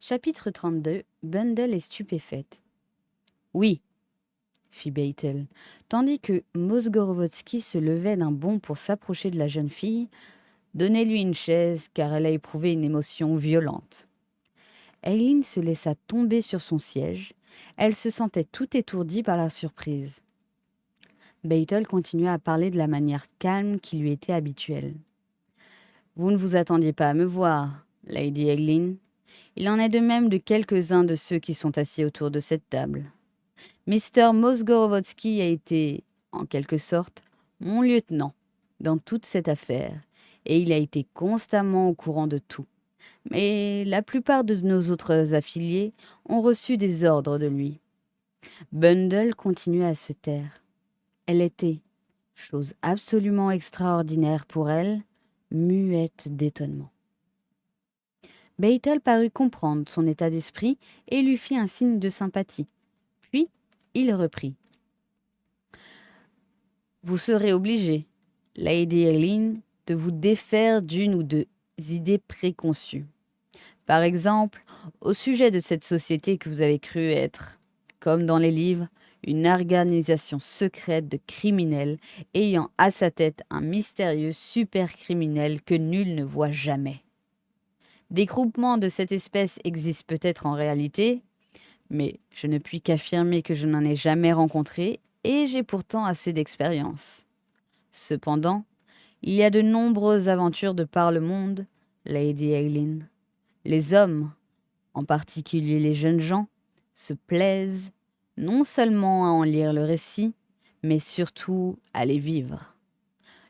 Chapitre 32. Bundle est stupéfaite. Oui, fit Beitel, tandis que Mosgorovotsky se levait d'un bond pour s'approcher de la jeune fille. Donnez-lui une chaise, car elle a éprouvé une émotion violente. Eileen se laissa tomber sur son siège. Elle se sentait tout étourdie par la surprise. Beitel continua à parler de la manière calme qui lui était habituelle. Vous ne vous attendiez pas à me voir, Lady Eileen. Il en est de même de quelques-uns de ceux qui sont assis autour de cette table. Mr. Mosgorovodsky a été, en quelque sorte, mon lieutenant dans toute cette affaire, et il a été constamment au courant de tout. Mais la plupart de nos autres affiliés ont reçu des ordres de lui. Bundle continuait à se taire. Elle était, chose absolument extraordinaire pour elle, muette d'étonnement. Beitel parut comprendre son état d'esprit et lui fit un signe de sympathie. Puis, il reprit. Vous serez obligée, Lady Eileen, de vous défaire d'une ou deux idées préconçues. Par exemple, au sujet de cette société que vous avez cru être, comme dans les livres, une organisation secrète de criminels ayant à sa tête un mystérieux supercriminel que nul ne voit jamais. Des groupements de cette espèce existent peut-être en réalité, mais je ne puis qu'affirmer que je n'en ai jamais rencontré et j'ai pourtant assez d'expérience. Cependant, il y a de nombreuses aventures de par le monde, Lady Eileen. Les hommes, en particulier les jeunes gens, se plaisent non seulement à en lire le récit, mais surtout à les vivre.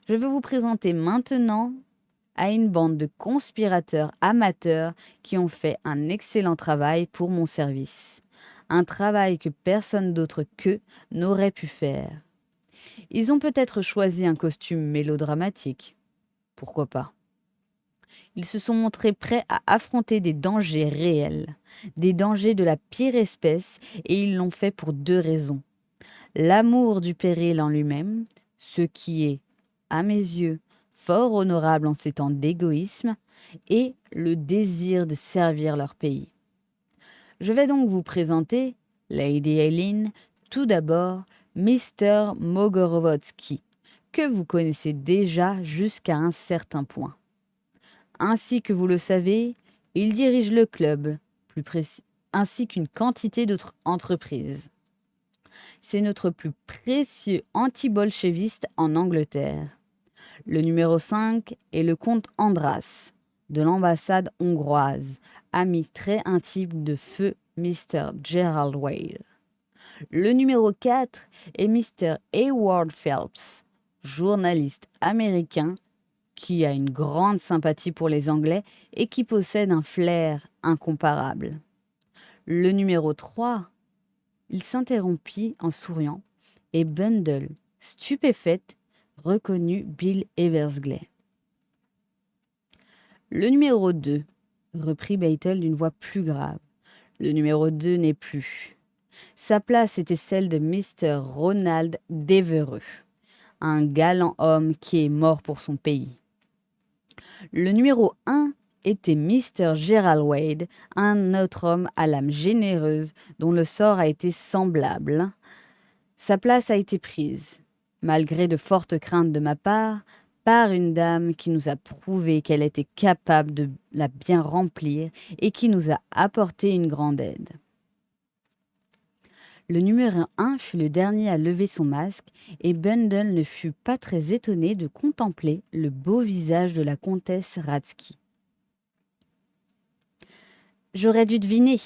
Je veux vous présenter maintenant à une bande de conspirateurs amateurs qui ont fait un excellent travail pour mon service. Un travail que personne d'autre qu'eux n'aurait pu faire. Ils ont peut-être choisi un costume mélodramatique. Pourquoi pas? Ils se sont montrés prêts à affronter des dangers réels, des dangers de la pire espèce, et ils l'ont fait pour deux raisons. L'amour du péril en lui-même, ce qui est, à mes yeux, fort honorable en ces temps d'égoïsme, et le désir de servir leur pays. Je vais donc vous présenter, Lady Eileen, tout d'abord, Mr. Mogorovodsky, que vous connaissez déjà jusqu'à un certain point. Ainsi que vous le savez, il dirige le club, ainsi qu'une quantité d'autres entreprises. C'est notre plus précieux anti-bolchéviste en Angleterre. Le numéro 5 est le comte Andras, de l'ambassade hongroise, ami très intime de feu Mr. Gerald Whale. Le numéro 4 est Mr. Hayward Phelps, journaliste américain qui a une grande sympathie pour les Anglais et qui possède un flair incomparable. Le numéro 3, il s'interrompit en souriant, et Bundle, stupéfaite, reconnut Bill Eversgley. Le numéro 2, reprit Beitel d'une voix plus grave. Le numéro 2 n'est plus. Sa place était celle de Mr. Ronald Devereux, un galant homme qui est mort pour son pays. Le numéro 1 était Mr. Gerald Wade, un autre homme à l'âme généreuse dont le sort a été semblable. Sa place a été prise, malgré de fortes craintes de ma part, par une dame qui nous a prouvé qu'elle était capable de la bien remplir et qui nous a apporté une grande aide. Le numéro 1 fut le dernier à lever son masque et Bundle ne fut pas très étonné de contempler le beau visage de la comtesse Ratsky. « J'aurais dû deviner, »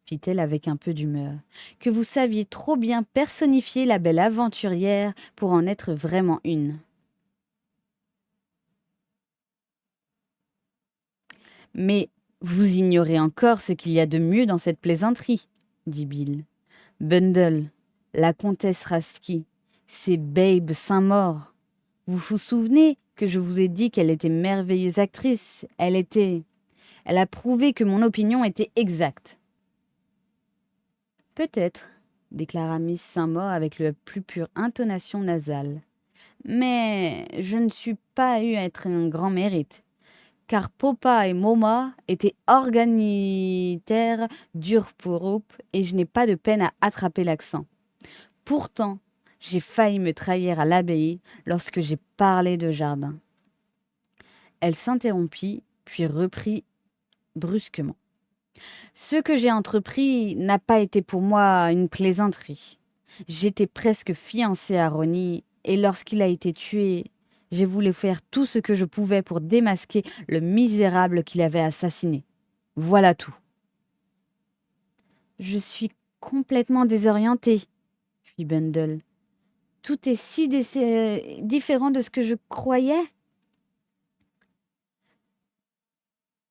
fit-elle avec un peu d'humeur, « que vous saviez trop bien personnifier la belle aventurière pour en être vraiment une. » Mais vous ignorez encore ce qu'il y a de mieux dans cette plaisanterie, dit Bill. Bundle, la comtesse Ratsky, c'est Babe Saint-Maur. Vous vous souvenez que je vous ai dit qu'elle était merveilleuse actrice. Elle a prouvé que mon opinion était exacte. Peut-être, déclara Miss Saint-Maur avec la plus pure intonation nasale. Mais je ne suis pas eu à être un grand mérite, car Popa et Moma étaient organitaires d'Urpurup et je n'ai pas de peine à attraper l'accent. Pourtant, j'ai failli me trahir à l'abbaye lorsque j'ai parlé de jardin. Elle s'interrompit, puis reprit brusquement. Ce que j'ai entrepris n'a pas été pour moi une plaisanterie. J'étais presque fiancée à Ronnie, et lorsqu'il a été tué, j'ai voulu faire tout ce que je pouvais pour démasquer le misérable qui l'avait assassiné. Voilà tout. Je suis complètement désorientée, fit Bundle. Tout est si différent de ce que je croyais.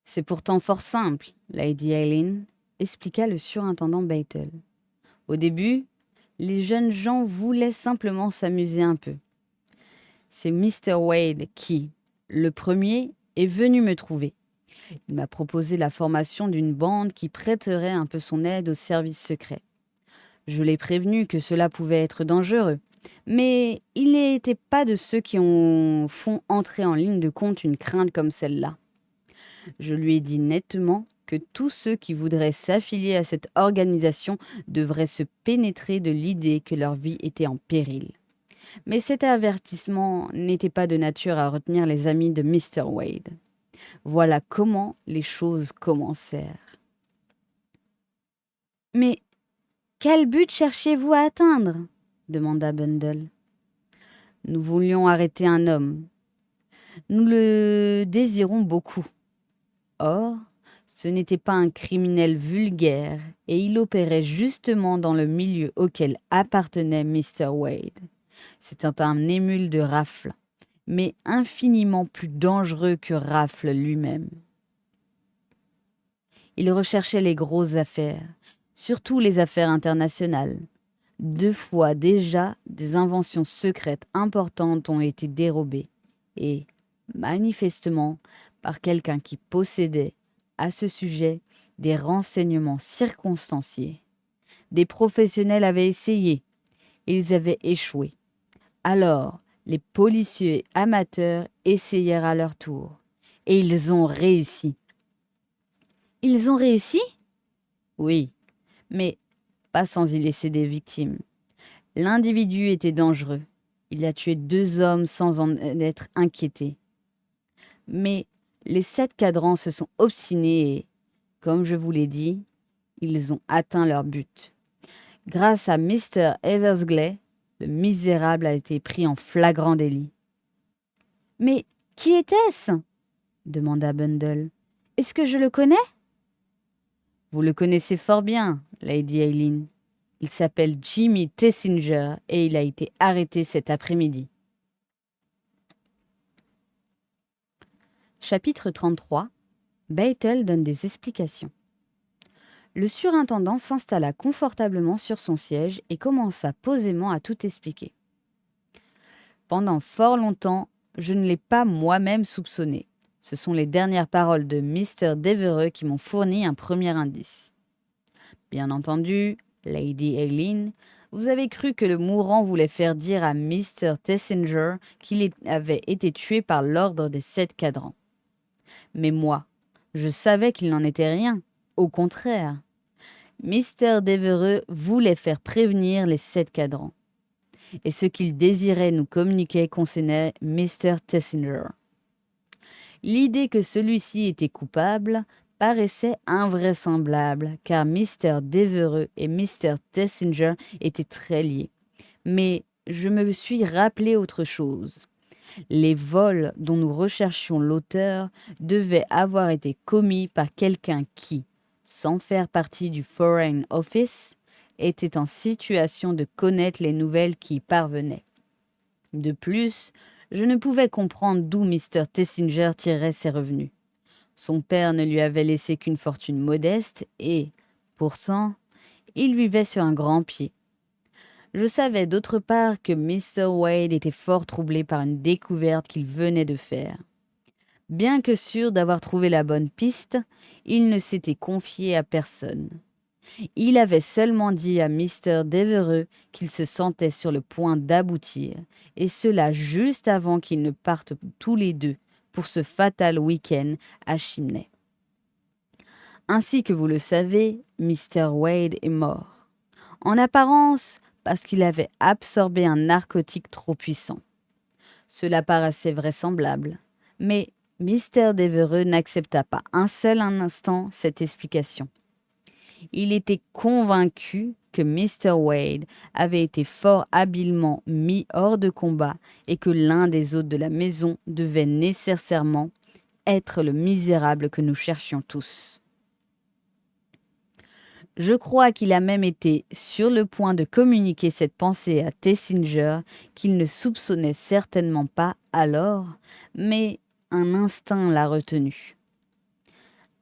C'est pourtant fort simple, Lady Eileen, expliqua le surintendant Battle. Au début, les jeunes gens voulaient simplement s'amuser un peu. C'est Mr. Wade qui, le premier, est venu me trouver. Il m'a proposé la formation d'une bande qui prêterait un peu son aide au service secret. Je l'ai prévenu que cela pouvait être dangereux, mais il n'était pas de ceux qui font entrer en ligne de compte une crainte comme celle-là. Je lui ai dit nettement que tous ceux qui voudraient s'affilier à cette organisation devraient se pénétrer de l'idée que leur vie était en péril. Mais cet avertissement n'était pas de nature à retenir les amis de Mr. Wade. Voilà comment les choses commencèrent. « Mais quel but cherchiez-vous à atteindre ?» demanda Bundle. « Nous voulions arrêter un homme. Nous le désirons beaucoup. Or, ce n'était pas un criminel vulgaire et il opérait justement dans le milieu auquel appartenait Mr. Wade. C'était un émule de Raffles, mais infiniment plus dangereux que Raffles lui-même. Il recherchait les grosses affaires, surtout les affaires internationales. 2 fois déjà, des inventions secrètes importantes ont été dérobées et, manifestement, par quelqu'un qui possédait, à ce sujet, des renseignements circonstanciés. Des professionnels avaient essayé, ils avaient échoué. Alors, les policiers amateurs essayèrent à leur tour, et ils ont réussi. Ils ont réussi ? Oui, mais pas sans y laisser des victimes. L'individu était dangereux. Il a tué 2 hommes sans en être inquiété. Mais les 7 cadrans se sont obstinés et, comme je vous l'ai dit, ils ont atteint leur but. Grâce à Mr. Eversgley, le misérable a été pris en flagrant délit. « Mais qui était-ce » demanda Bundle. « Est-ce que je le connais ?»« Vous le connaissez fort bien, Lady Eileen. Il s'appelle Jimmy Tessinger et il a été arrêté cet après-midi. » Chapitre 33. Battle donne des explications. Le surintendant s'installa confortablement sur son siège et commença posément à tout expliquer. Pendant fort longtemps, je ne l'ai pas moi-même soupçonné. Ce sont les dernières paroles de Mr. Devereux qui m'ont fourni un premier indice. Bien entendu, Lady Eileen, vous avez cru que le mourant voulait faire dire à Mr. Tessinger qu'il avait été tué par l'ordre des 7 cadrans. Mais moi, je savais qu'il n'en était rien. Au contraire, Mr. Devereux voulait faire prévenir les 7 cadrans. Et ce qu'il désirait nous communiquer concernait Mr. Tessinger. L'idée que celui-ci était coupable paraissait invraisemblable, car Mr. Devereux et Mr. Tessinger étaient très liés. Mais je me suis rappelé autre chose. Les vols dont nous recherchions l'auteur devaient avoir été commis par quelqu'un qui, sans faire partie du Foreign Office, était en situation de connaître les nouvelles qui y parvenaient. De plus, je ne pouvais comprendre d'où Mr. Tessinger tirait ses revenus. Son père ne lui avait laissé qu'une fortune modeste et, pourtant, il vivait sur un grand pied. Je savais d'autre part que Mr. Wade était fort troublé par une découverte qu'il venait de faire. Bien que sûr d'avoir trouvé la bonne piste, il ne s'était confié à personne. Il avait seulement dit à Mr. Devereux qu'il se sentait sur le point d'aboutir, et cela juste avant qu'ils ne partent tous les deux pour ce fatal week-end à Chimney. Ainsi que vous le savez, Mr. Wade est mort. En apparence, parce qu'il avait absorbé un narcotique trop puissant. Cela paraissait vraisemblable, mais Mr. Devereux n'accepta pas un seul instant cette explication. Il était convaincu que Mr. Wade avait été fort habilement mis hors de combat et que l'un des hôtes de la maison devait nécessairement être le misérable que nous cherchions tous. Je crois qu'il a même été sur le point de communiquer cette pensée à Tessinger, qu'il ne soupçonnait certainement pas alors, mais un instinct l'a retenu.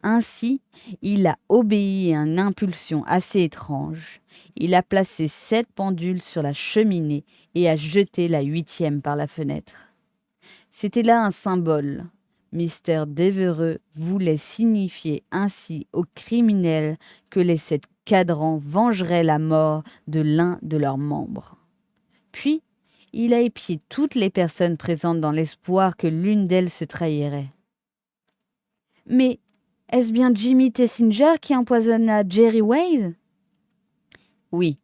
Ainsi, il a obéi à une impulsion assez étrange. Il a placé 7 pendules sur la cheminée et a jeté la 8e par la fenêtre. C'était là un symbole. Mr. Devereux voulait signifier ainsi aux criminels que les 7 cadrans vengeraient la mort de l'un de leurs membres. Puis, il a épié toutes les personnes présentes dans l'espoir que l'une d'elles se trahirait. Mais est-ce bien Jimmy Tessinger qui empoisonna Jerry Wade? Oui.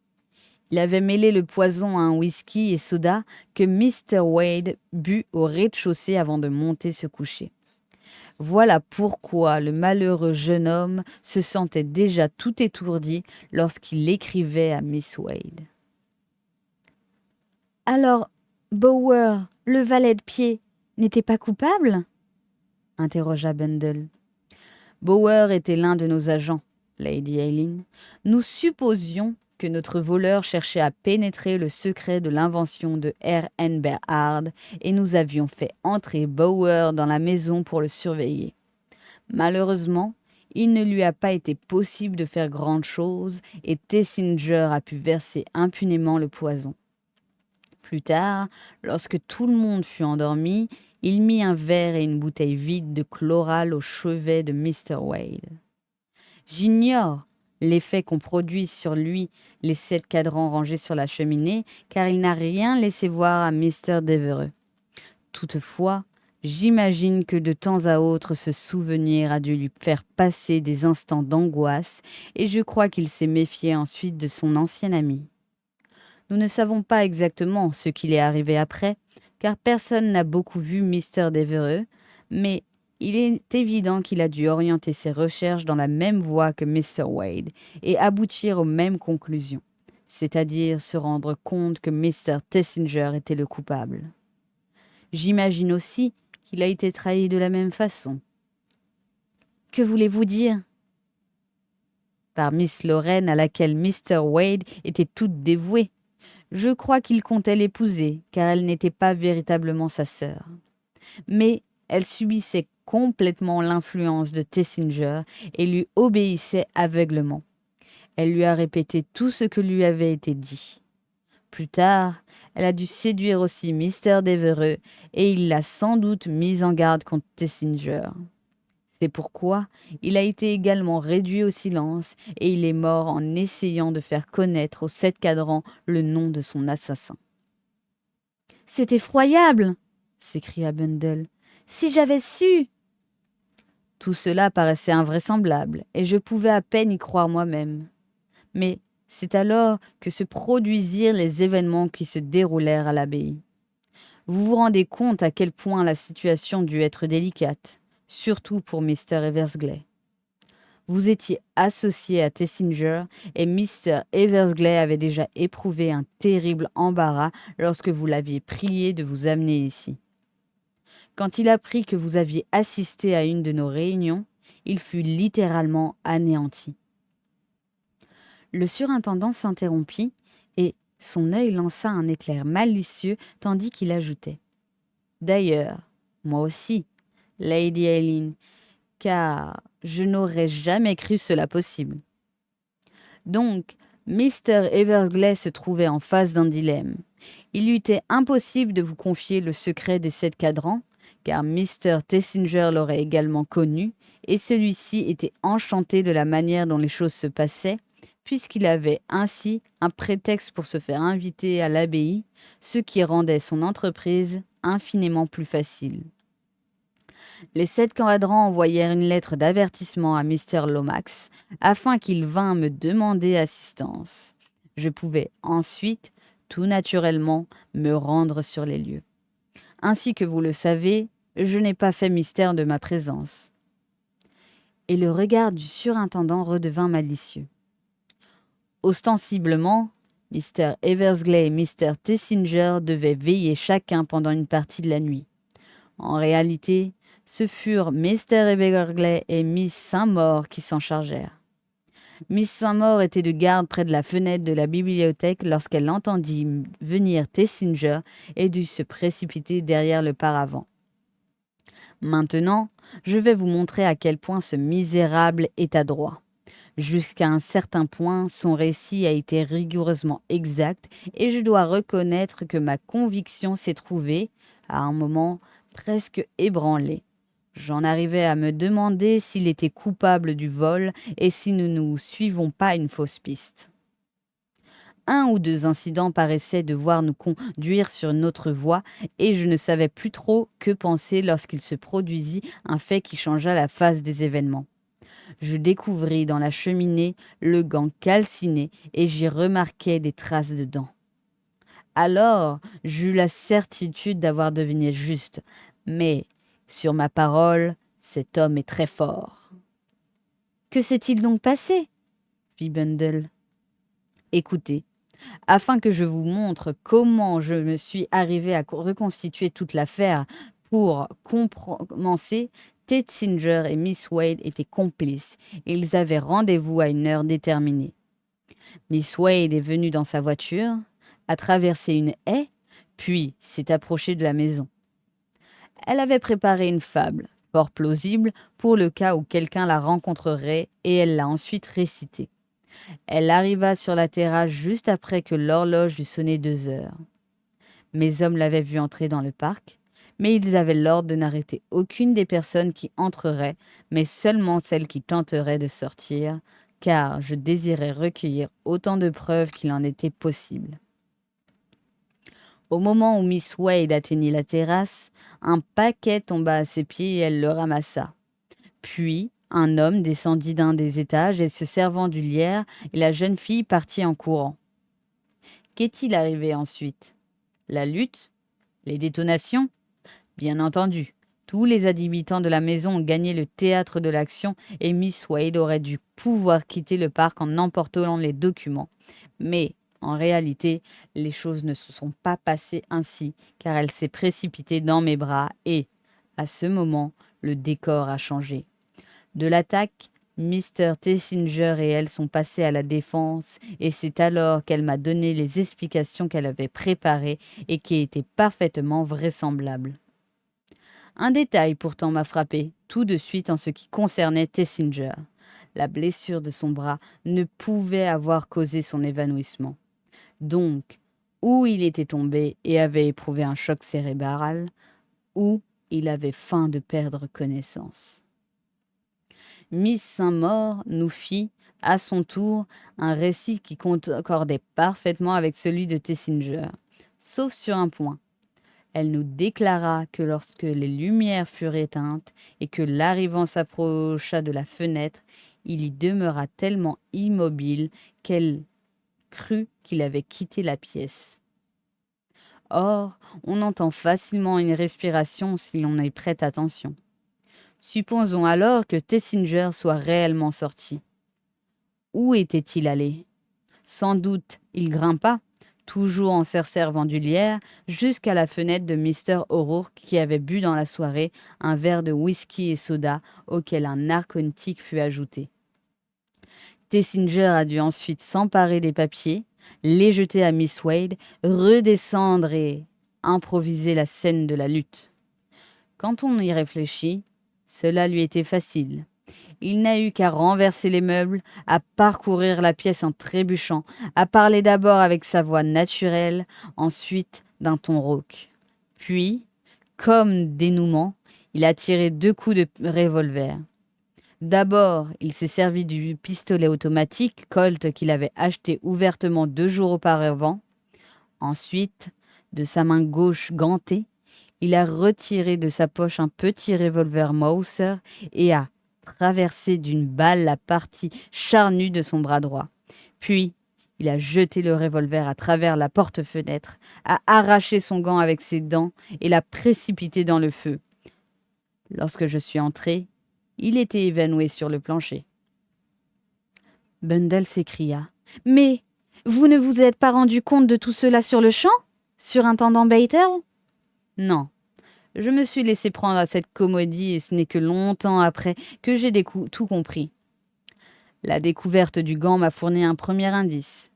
Il avait mêlé le poison à un whisky et soda que Mr. Wade but au rez-de-chaussée avant de monter se coucher. Voilà pourquoi le malheureux jeune homme se sentait déjà tout étourdi lorsqu'il écrivait à Miss Wade. Alors, Bower, le valet de pied, n'était pas coupable? Interrogea Bundle. Bower était l'un de nos agents, Lady Eileen. Nous supposions que notre voleur cherchait à pénétrer le secret de l'invention de R.N. Berhard et nous avions fait entrer Bower dans la maison pour le surveiller. Malheureusement, il ne lui a pas été possible de faire grande chose et Tessinger a pu verser impunément le poison. Plus tard, lorsque tout le monde fut endormi, il mit un verre et une bouteille vide de chloral au chevet de Mr. Wade. J'ignore l'effet qu'ont produit sur lui les 7 cadrans rangés sur la cheminée, car il n'a rien laissé voir à Mr. Devereux. Toutefois, j'imagine que de temps à autre ce souvenir a dû lui faire passer des instants d'angoisse, et je crois qu'il s'est méfié ensuite de son ancien ami. Nous ne savons pas exactement ce qu'il est arrivé après, car personne n'a beaucoup vu Mr. Devereux, mais il est évident qu'il a dû orienter ses recherches dans la même voie que Mr. Wade et aboutir aux mêmes conclusions, c'est-à-dire se rendre compte que Mr. Tessinger était le coupable. J'imagine aussi qu'il a été trahi de la même façon. Que voulez-vous dire? Par Miss Lorraine à laquelle Mr. Wade était toute dévouée. Je crois qu'il comptait l'épouser, car elle n'était pas véritablement sa sœur. Mais elle subissait complètement l'influence de Tessinger et lui obéissait aveuglement. Elle lui a répété tout ce que lui avait été dit. Plus tard, elle a dû séduire aussi Mr. Devereux et il l'a sans doute mise en garde contre Tessinger. C'est pourquoi il a été également réduit au silence et il est mort en essayant de faire connaître aux 7 cadrans le nom de son assassin. « C'est effroyable !» s'écria Bundle. « Si j'avais su !» Tout cela paraissait invraisemblable et je pouvais à peine y croire moi-même. Mais c'est alors que se produisirent les événements qui se déroulèrent à l'abbaye. Vous vous rendez compte à quel point la situation dut être délicate, surtout pour Mr. Eversgley. Vous étiez associé à Tessinger et Mr. Eversgley avait déjà éprouvé un terrible embarras lorsque vous l'aviez prié de vous amener ici. Quand il apprit que vous aviez assisté à une de nos réunions, il fut littéralement anéanti. Le surintendant s'interrompit et son œil lança un éclair malicieux tandis qu'il ajoutait. « D'ailleurs, moi aussi, Lady Eileen, car je n'aurais jamais cru cela possible. » Donc, Mr. Eversgley se trouvait en face d'un dilemme. Il lui était impossible de vous confier le secret des 7 cadrans, car Mr. Tessinger l'aurait également connu, et celui-ci était enchanté de la manière dont les choses se passaient, puisqu'il avait ainsi un prétexte pour se faire inviter à l'abbaye, ce qui rendait son entreprise infiniment plus facile. Les 7 cadrans envoyèrent une lettre d'avertissement à Mr. Lomax afin qu'il vînt me demander assistance. Je pouvais ensuite, tout naturellement, me rendre sur les lieux. Ainsi que vous le savez, je n'ai pas fait mystère de ma présence. Et le regard du surintendant redevint malicieux. Ostensiblement, Mr. Eversgley et Mr. Tessinger devaient veiller chacun pendant une partie de la nuit. En réalité, ce furent Mr. Eversgley et Miss Saint-Maur qui s'en chargèrent. Miss Saint-Maur était de garde près de la fenêtre de la bibliothèque lorsqu'elle entendit venir Tessinger et dut se précipiter derrière le paravent. Maintenant, je vais vous montrer à quel point ce misérable est adroit. Jusqu'à un certain point, son récit a été rigoureusement exact et je dois reconnaître que ma conviction s'est trouvée, à un moment, presque ébranlée. J'en arrivais à me demander s'il était coupable du vol et si nous ne suivons pas une fausse piste. Un ou deux incidents paraissaient devoir nous conduire sur notre voie et je ne savais plus trop que penser lorsqu'il se produisit un fait qui changea la face des événements. Je découvris dans la cheminée le gant calciné et j'y remarquai des traces de dents. Alors, j'eus la certitude d'avoir deviné juste, mais, sur ma parole, cet homme est très fort. Que s'est-il donc passé? Fit Bundle. Écoutez, afin que je vous montre comment je me suis arrivé à reconstituer toute l'affaire, pour commencer, Tessinger et Miss Wade étaient complices et ils avaient rendez-vous à une heure déterminée. Miss Wade est venue dans sa voiture, a traversé une haie, puis s'est approchée de la maison. Elle avait préparé une fable, fort plausible, pour le cas où quelqu'un la rencontrerait et elle l'a ensuite récitée. Elle arriva sur la terrasse juste après que l'horloge eut sonné 2 heures. Mes hommes l'avaient vue entrer dans le parc, mais ils avaient l'ordre de n'arrêter aucune des personnes qui entreraient, mais seulement celles qui tenteraient de sortir, car je désirais recueillir autant de preuves qu'il en était possible. Au moment où Miss Wade atteignit la terrasse, un paquet tomba à ses pieds et elle le ramassa. Puis, un homme descendit d'un des étages et se servant du lierre, et la jeune fille partit en courant. Qu'est-il arrivé ensuite? La lutte? Les détonations? Bien entendu, tous les habitants de la maison ont gagné le théâtre de l'action et Miss Wade aurait dû pouvoir quitter le parc en emportant les documents. Mais, en réalité, les choses ne se sont pas passées ainsi, car elle s'est précipitée dans mes bras et, à ce moment, le décor a changé. De l'attaque, Mr. Tessinger et elle sont passés à la défense et c'est alors qu'elle m'a donné les explications qu'elle avait préparées et qui étaient parfaitement vraisemblables. Un détail pourtant m'a frappé tout de suite en ce qui concernait Tessinger. La blessure de son bras ne pouvait avoir causé son évanouissement. Donc, ou il était tombé et avait éprouvé un choc cérébral, ou il avait feint de perdre connaissance. Miss Saint-Maur nous fit, à son tour, un récit qui concordait parfaitement avec celui de Tessinger, sauf sur un point. Elle nous déclara que lorsque les lumières furent éteintes et que l'arrivant s'approcha de la fenêtre, il y demeura tellement immobile qu'elle crut qu'il avait quitté la pièce. Or, on entend facilement une respiration si l'on y prête attention. Supposons alors que Tessinger soit réellement sorti. Où était-il allé? Sans doute, il grimpa, toujours en se servant du lierre, jusqu'à la fenêtre de Mr. O'Rourke qui avait bu dans la soirée un verre de whisky et soda auquel un narcotique fut ajouté. Tessinger a dû ensuite s'emparer des papiers, les jeter à Miss Wade, redescendre et improviser la scène de la lutte. Quand on y réfléchit, cela lui était facile. Il n'a eu qu'à renverser les meubles, à parcourir la pièce en trébuchant, à parler d'abord avec sa voix naturelle, ensuite d'un ton rauque. Puis, comme dénouement, il a tiré 2 coups de revolver. D'abord, il s'est servi du pistolet automatique Colt qu'il avait acheté ouvertement 2 jours auparavant. Ensuite, de sa main gauche gantée, Il a retiré de sa poche un petit revolver Mauser et a traversé d'une balle la partie charnue de son bras droit. Puis, il a jeté le revolver à travers la porte-fenêtre, a arraché son gant avec ses dents et l'a précipité dans le feu. Lorsque je suis entré, il était évanoui sur le plancher. Bundle s'écria. « Mais vous ne vous êtes pas rendu compte de tout cela sur le champ, surintendant Bater ?» ?»« Non. Je me suis laissé prendre à cette comédie et ce n'est que longtemps après que j'ai tout compris. La découverte du gant m'a fourni un premier indice.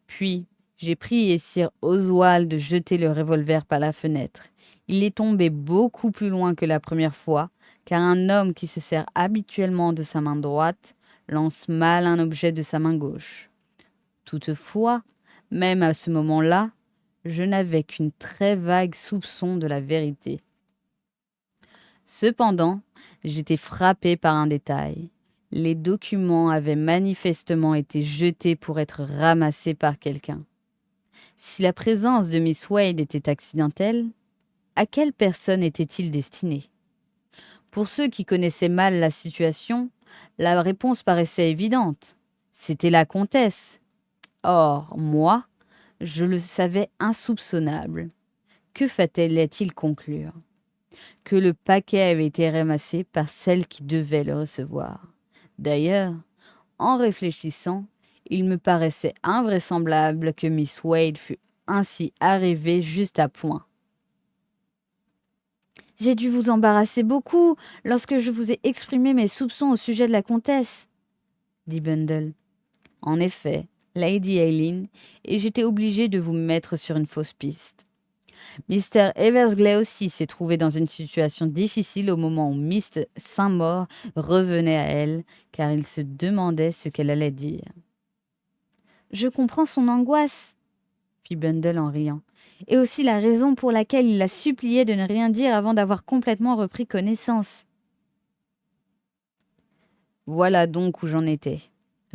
Puis, j'ai prié Sir Oswald de jeter le revolver par la fenêtre. Il est tombé beaucoup plus loin que la première fois, car un homme qui se sert habituellement de sa main droite lance mal un objet de sa main gauche. Toutefois, même à ce moment-là, je n'avais qu'une très vague soupçon de la vérité. Cependant, j'étais frappé par un détail. Les documents avaient manifestement été jetés pour être ramassés par quelqu'un. Si la présence de Miss Wade était accidentelle, à quelle personne était-il destiné? Pour ceux qui connaissaient mal la situation, la réponse paraissait évidente. C'était la comtesse. Or, moi, je le savais insoupçonnable. Que fallait-il conclure? Que le paquet avait été ramassé par celle qui devait le recevoir. D'ailleurs, en réfléchissant, il me paraissait invraisemblable que Miss Wade fût ainsi arrivée juste à point. « J'ai dû vous embarrasser beaucoup lorsque je vous ai exprimé mes soupçons au sujet de la comtesse, » dit Bundle. « En effet, Lady Eileen, et j'étais obligé de vous mettre sur une fausse piste. Mr. Eversgley aussi s'est trouvé dans une situation difficile au moment où Miss Saint-Maur revenait à elle, car il se demandait ce qu'elle allait dire. « Je comprends son angoisse, » fit Bundle en riant, « et aussi la raison pour laquelle il la suppliait de ne rien dire avant d'avoir complètement repris connaissance. » « Voilà donc où j'en étais, »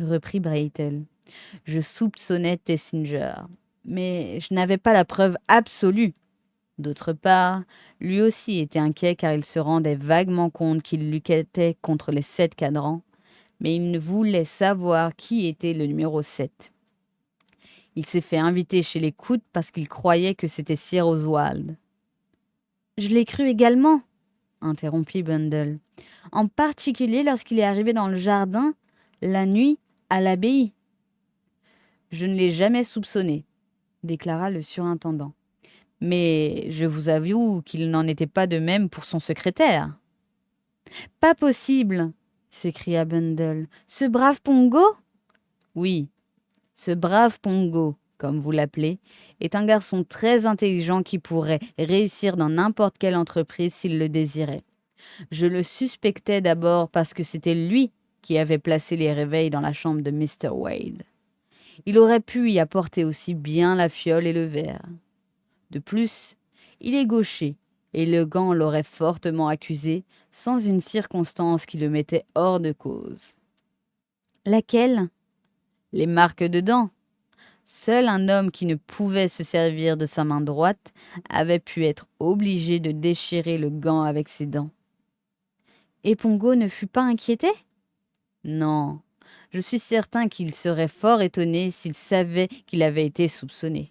reprit Braytel. « Je soupçonnais Tessinger, mais je n'avais pas la preuve absolue. D'autre part, lui aussi était inquiet car il se rendait vaguement compte qu'il luttait contre les 7 cadrans, mais il ne voulait savoir qui était le numéro 7. Il s'est fait inviter chez les Coote parce qu'il croyait que c'était Sir Oswald. « Je l'ai cru également, » interrompit Bundle, « en particulier lorsqu'il est arrivé dans le jardin, la nuit, à l'abbaye. »« Je ne l'ai jamais soupçonné, » déclara le surintendant. « Mais je vous avoue qu'il n'en était pas de même pour son secrétaire. »« Pas possible !» s'écria Bundle. « Ce brave Pongo ?»« Oui, ce brave Pongo, comme vous l'appelez, est un garçon très intelligent qui pourrait réussir dans n'importe quelle entreprise s'il le désirait. Je le suspectais d'abord parce que c'était lui qui avait placé les réveils dans la chambre de Mr. Wade. Il aurait pu y apporter aussi bien la fiole et le verre. De plus, il est gaucher et le gant l'aurait fortement accusé sans une circonstance qui le mettait hors de cause. « Laquelle ?»« Les marques de dents. Seul un homme qui ne pouvait se servir de sa main droite avait pu être obligé de déchirer le gant avec ses dents. »« Et Pongo ne fut pas inquiété ? » ?»« Non, je suis certain qu'il serait fort étonné s'il savait qu'il avait été soupçonné. »«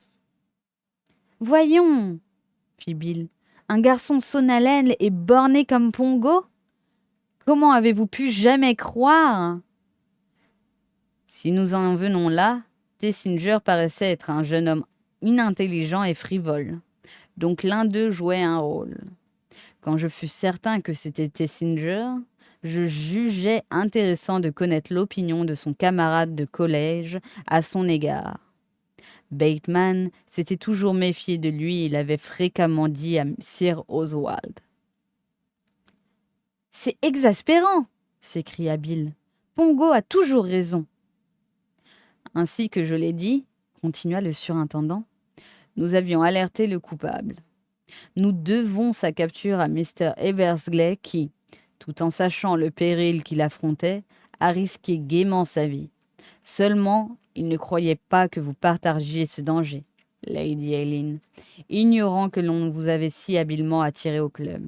Voyons, » fit Bill, « un garçon sonalène et borné comme Pongo ? Comment avez-vous pu jamais croire ? » Si nous en venons là, Tessinger paraissait être un jeune homme inintelligent et frivole, donc l'un d'eux jouait un rôle. Quand je fus certain que c'était Tessinger, je jugeais intéressant de connaître l'opinion de son camarade de collège à son égard. Bateman s'était toujours méfié de lui et il avait fréquemment dit à Sir Oswald. « C'est exaspérant !» s'écria Bill. « Pongo a toujours raison. » Ainsi que je l'ai dit, continua le surintendant, nous avions alerté le coupable. Nous devons sa capture à Mr. Eversgley qui, tout en sachant le péril qu'il affrontait, a risqué gaiement sa vie. Seulement, il ne croyait pas que vous partagiez ce danger. Lady Eileen, ignorant que l'on vous avait si habilement attiré au club.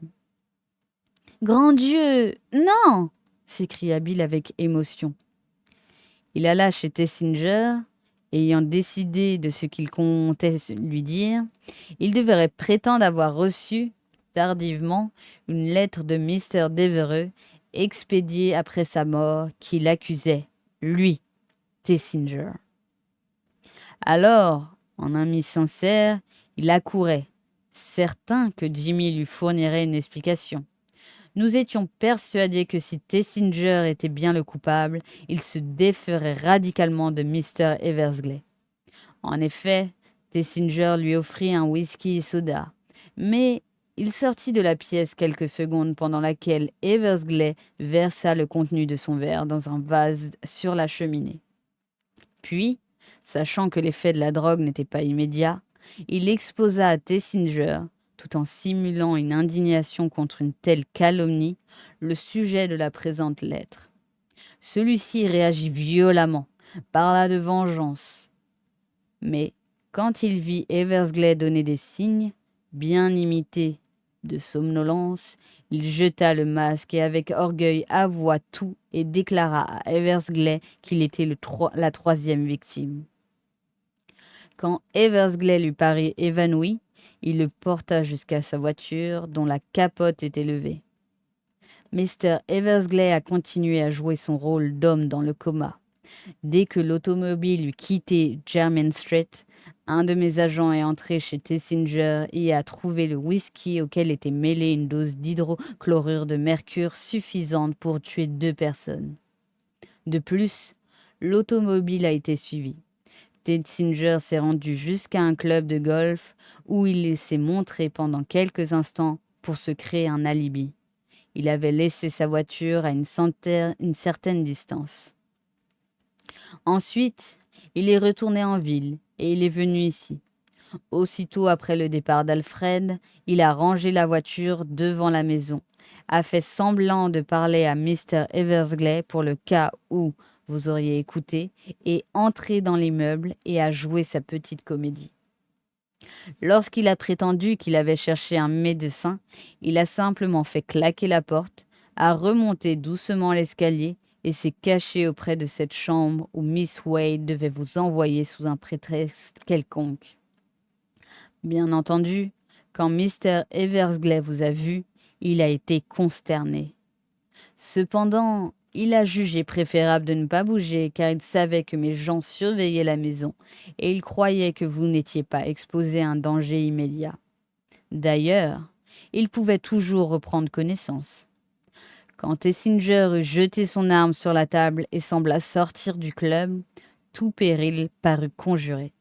Grand Dieu, non! S'écria Bill avec émotion. Il alla chez Tessinger, ayant décidé de ce qu'il comptait lui dire. Il devait prétendre avoir reçu, tardivement, une lettre de Mr. Devereux, expédiée après sa mort, qui l'accusait, lui, Tessinger. Alors, en ami sincère, il accourait, certain que Jimmy lui fournirait une explication. Nous étions persuadés que si Tessinger était bien le coupable, il se déferait radicalement de Mr. Eversgley. En effet, Tessinger lui offrit un whisky et soda, mais il sortit de la pièce quelques secondes pendant laquelle Eversgley versa le contenu de son verre dans un vase sur la cheminée. Puis, sachant que l'effet de la drogue n'était pas immédiat, il exposa à Tessinger, tout en simulant une indignation contre une telle calomnie, le sujet de la présente lettre. Celui-ci réagit violemment, parla de vengeance. Mais quand il vit Eversgley donner des signes, bien imités, de somnolence, il jeta le masque et avec orgueil avoua tout et déclara à Eversgley qu'il était la troisième victime. Quand Eversgley lui parut évanoui, il le porta jusqu'à sa voiture dont la capote était levée. Mr. Eversgley a continué à jouer son rôle d'homme dans le coma. Dès que l'automobile eut quitté Jermyn Street, un de mes agents est entré chez Tessinger et a trouvé le whisky auquel était mêlée une dose d'hydrochlorure de mercure suffisante pour tuer 2 personnes. De plus, l'automobile a été suivie. Tessinger s'est rendu jusqu'à un club de golf où il s'est montré pendant quelques instants pour se créer un alibi. Il avait laissé sa voiture à une certaine distance. Ensuite, il est retourné en ville et il est venu ici. Aussitôt après le départ d'Alfred, il a rangé la voiture devant la maison, a fait semblant de parler à Mr. Eversgley pour le cas où vous auriez écouté, est entré dans l'immeuble et a joué sa petite comédie. Lorsqu'il a prétendu qu'il avait cherché un médecin, il a simplement fait claquer la porte, a remonté doucement l'escalier et s'est caché auprès de cette chambre où Miss Wade devait vous envoyer sous un prétexte quelconque. Bien entendu, quand Mr. Eversgley vous a vu, il a été consterné. Cependant, il a jugé préférable de ne pas bouger car il savait que mes gens surveillaient la maison et il croyait que vous n'étiez pas exposé à un danger immédiat. D'ailleurs, il pouvait toujours reprendre connaissance. Quand Tessinger eut jeté son arme sur la table et sembla sortir du club, tout péril parut conjuré.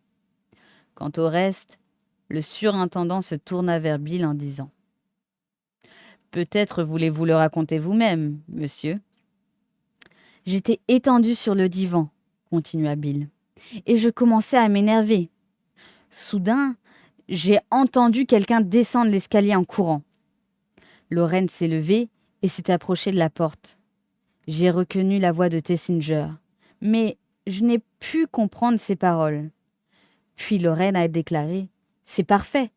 Quant au reste, le surintendant se tourna vers Bill en disant « Peut-être voulez-vous le raconter vous-même, monsieur ?» J'étais étendu sur le divan, continua Bill, et je commençais à m'énerver. Soudain, j'ai entendu quelqu'un descendre l'escalier en courant. Lorraine s'est levée et s'est approchée de la porte. J'ai reconnu la voix de Tessinger, mais je n'ai pu comprendre ses paroles. Puis Lorraine a déclaré « C'est parfait !»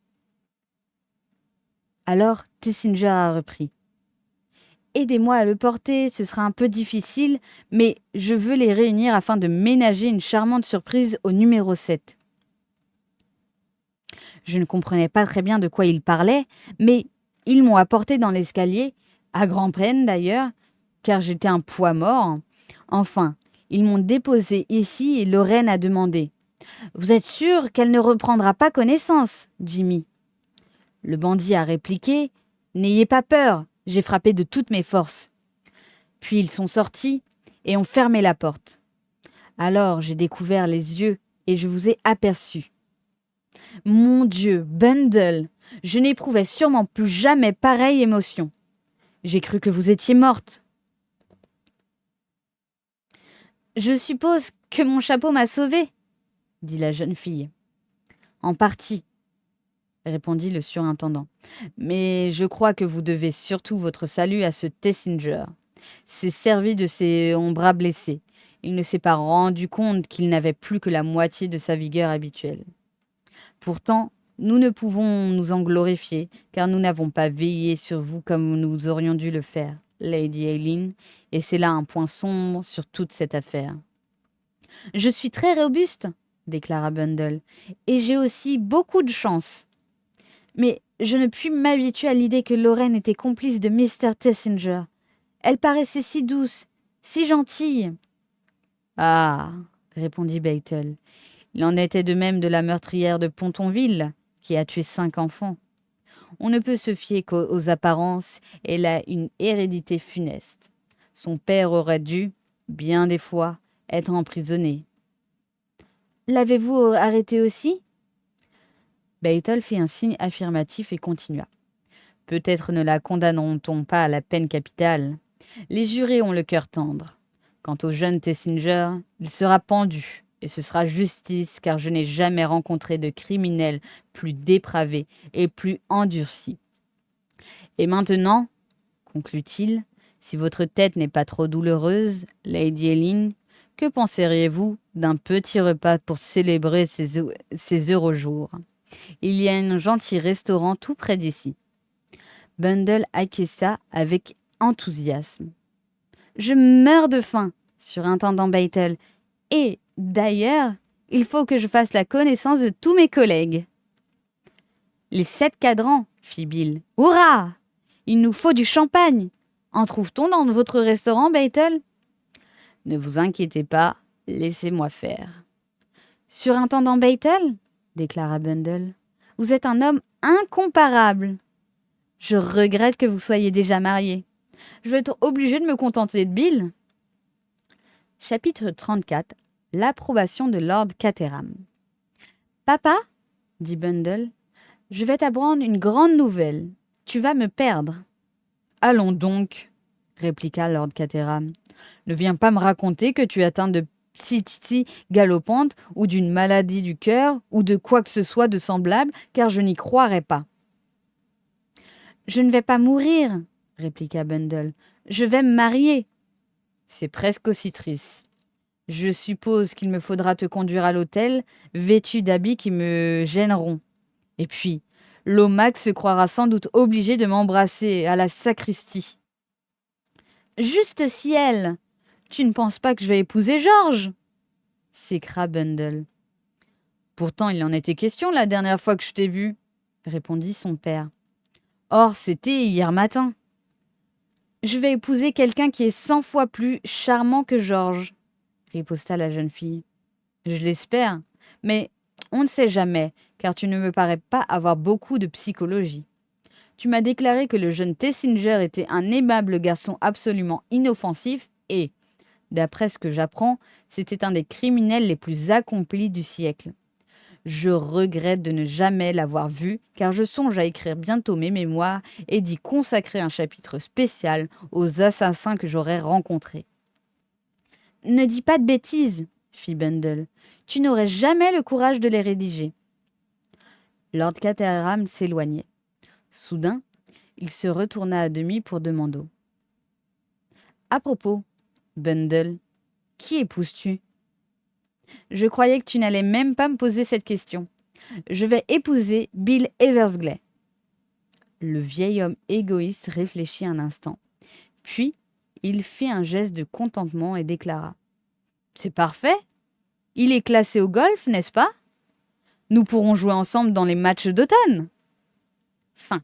Alors Tessinger a repris. Aidez-moi à le porter, ce sera un peu difficile, mais je veux les réunir afin de ménager une charmante surprise au numéro 7. Je ne comprenais pas très bien de quoi ils parlaient, mais ils m'ont apporté dans l'escalier, à grand-peine d'ailleurs, car j'étais un poids mort. Enfin, ils m'ont déposé ici et Lorraine a demandé « Vous êtes sûr qu'elle ne reprendra pas connaissance, Jimmy ?» Le bandit a répliqué « N'ayez pas peur, j'ai frappé de toutes mes forces. » Puis ils sont sortis et ont fermé la porte. Alors j'ai découvert les yeux et je vous ai aperçu. Mon Dieu, Bundle, je n'éprouvais sûrement plus jamais pareille émotion. J'ai cru que vous étiez morte. Je suppose que mon chapeau m'a sauvée, dit la jeune fille. En partie, répondit le surintendant. Mais je crois que vous devez surtout votre salut à ce Tessinger. S'est servi de ses bras blessés. Il ne s'est pas rendu compte qu'il n'avait plus que la moitié de sa vigueur habituelle. Pourtant, nous ne pouvons nous en glorifier, car nous n'avons pas veillé sur vous comme nous aurions dû le faire, Lady Aileen, et c'est là un point sombre sur toute cette affaire. Je suis très robuste, déclara Bundle, et j'ai aussi beaucoup de chance. Mais je ne puis m'habituer à l'idée que Lorraine était complice de Mr. Tessinger. Elle paraissait si douce, si gentille. Ah, répondit Beitel. Il en était de même de la meurtrière de Pontonville, qui a tué 5 enfants. On ne peut se fier qu'aux apparences, elle a une hérédité funeste. Son père aurait dû, bien des fois, être emprisonné. L'avez-vous arrêté aussi? Beitel fit un signe affirmatif et continua. Peut-être ne la condamneront-on pas à la peine capitale. Les jurés ont le cœur tendre. Quant au jeune Tessinger, il sera pendu, et ce sera justice, car je n'ai jamais rencontré de criminel plus dépravé et plus endurci. Et maintenant, conclut-il, si votre tête n'est pas trop douloureuse, Lady Aileen, que penseriez-vous d'un petit repas pour célébrer ces heureux jours? Il y a un gentil restaurant tout près d'ici. Bundle acquiesça avec enthousiasme. Je meurs de faim, surintendant Beitel. Et, d'ailleurs, il faut que je fasse la connaissance de tous mes collègues. Les 7 cadrans, fit Bill. Hurrah! Il nous faut du champagne. En trouve-t-on dans votre restaurant, Beitel? Ne vous inquiétez pas, laissez-moi faire. Surintendant Beitel, déclara Bundle, vous êtes un homme incomparable. Je regrette que vous soyez déjà marié. Je vais être obligé de me contenter de Bill. Chapitre 34. L'approbation de Lord Caterham. Papa, dit Bundle, je vais t'apprendre une grande nouvelle. Tu vas me perdre. Allons donc, répliqua Lord Caterham. Ne viens pas me raconter que tu es atteint de psitti galopante ou d'une maladie du cœur ou de quoi que ce soit de semblable, car je n'y croirais pas. Je ne vais pas mourir, répliqua Bundle. Je vais me marier. C'est presque aussi triste. Je suppose qu'il me faudra te conduire à l'hôtel, vêtu d'habits qui me gêneront. Et puis, Lomax se croira sans doute obligé de m'embrasser à la sacristie. Juste ciel! Tu ne penses pas que je vais épouser Georges? S'écria Bundle. Pourtant, il en était question la dernière fois que je t'ai vu, répondit son père. Or, c'était hier matin. Je vais épouser quelqu'un qui est 100 fois plus charmant que Georges, riposta la jeune fille. Je l'espère, mais on ne sait jamais, car tu ne me parais pas avoir beaucoup de psychologie. Tu m'as déclaré que le jeune Tessinger était un aimable garçon absolument inoffensif et, d'après ce que j'apprends, c'était un des criminels les plus accomplis du siècle. Je regrette de ne jamais l'avoir vu, car je songe à écrire bientôt mes mémoires et d'y consacrer un chapitre spécial aux assassins que j'aurais rencontrés. Ne dis pas de bêtises, fit Bundle. Tu n'aurais jamais le courage de les rédiger. Lord Caterham s'éloignait. Soudain, il se retourna à demi pour demander. À propos, Bundle, qui épouses-tu? Je croyais que tu n'allais même pas me poser cette question. Je vais épouser Bill Eversgley. Le vieil homme égoïste réfléchit un instant. Puis, il fit un geste de contentement et déclara. C'est parfait. Il est classé au golf, n'est-ce pas? Nous pourrons jouer ensemble dans les matchs d'automne. Fin.